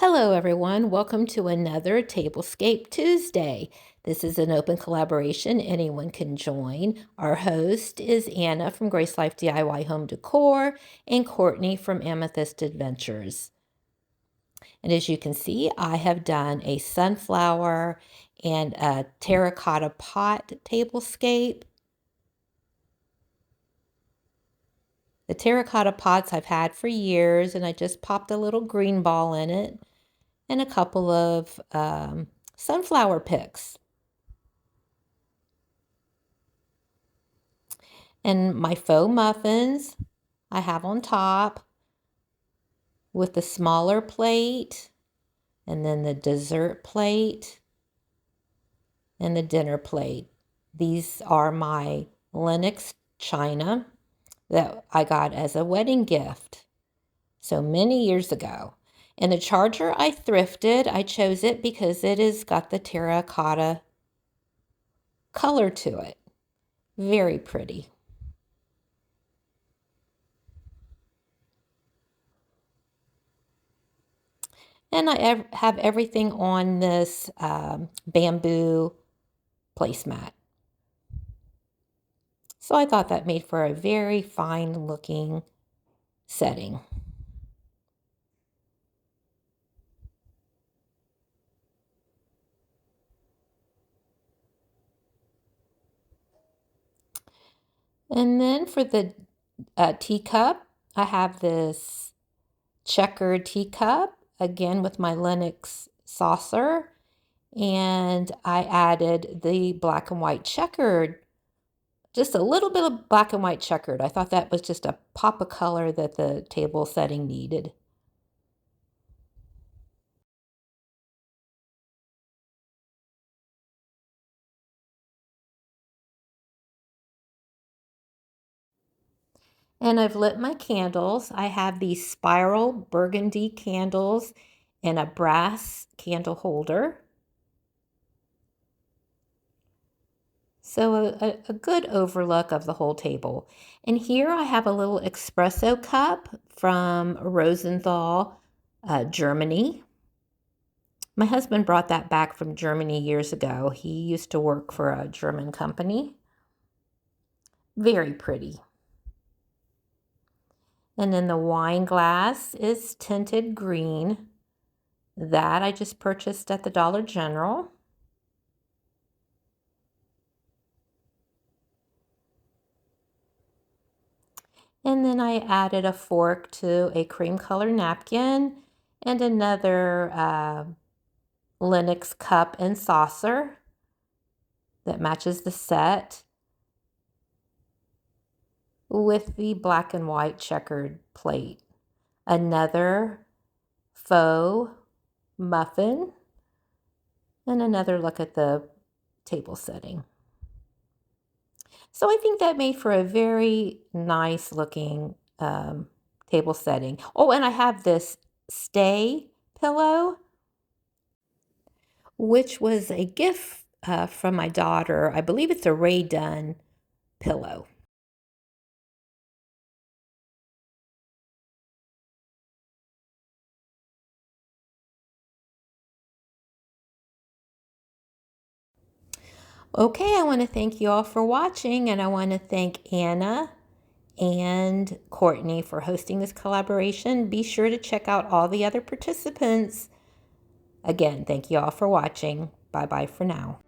Hello, everyone. Welcome to another Tablescape Tuesday. This is an open collaboration. Anyone can join. Our host is Anna from Grace Life DIY Home Decor and Courtney from Amethyst Adventures. And as you can see, I have done a sunflower and a terracotta pot tablescape. The terracotta pots I've had for years, and I just popped a little green ball in it and a couple of sunflower picks. And my faux muffins I have on top with the smaller plate, and then the dessert plate and the dinner plate. These are my Lenox china that I got as a wedding gift so many years ago. And the charger I thrifted. I chose it because it has got the terracotta color to it. Very pretty. And I have everything on this bamboo placemat. So I thought that made for a very fine looking setting. And then for the teacup, I have this checkered teacup, again with my Lenox saucer. And I added the black and white checkered, just a little bit of black and white checkered. I thought that was just a pop of color that the table setting needed. And I've lit my candles. I have these spiral burgundy candles in a brass candle holder. So a good overlook of the whole table. And here I have a little espresso cup from Rosenthal, Germany. My husband brought that back from Germany years ago. He used to work for a German company. Very pretty. And then the wine glass is tinted green. That I just purchased at the Dollar General. And then I added a fork to a cream color napkin and another Lenox cup and saucer that matches the set with the black and white checkered plate. Another faux muffin and another look at the table setting. So I think that made for a very nice looking table setting. Oh, and I have this stay pillow, which was a gift from my daughter. I believe it's a Ray Dunn pillow. Okay, I want to thank you all for watching, and I want to thank Anna and Courtney for hosting this collaboration. Be sure to check out all the other participants. Again, thank you all for watching. Bye-bye for now.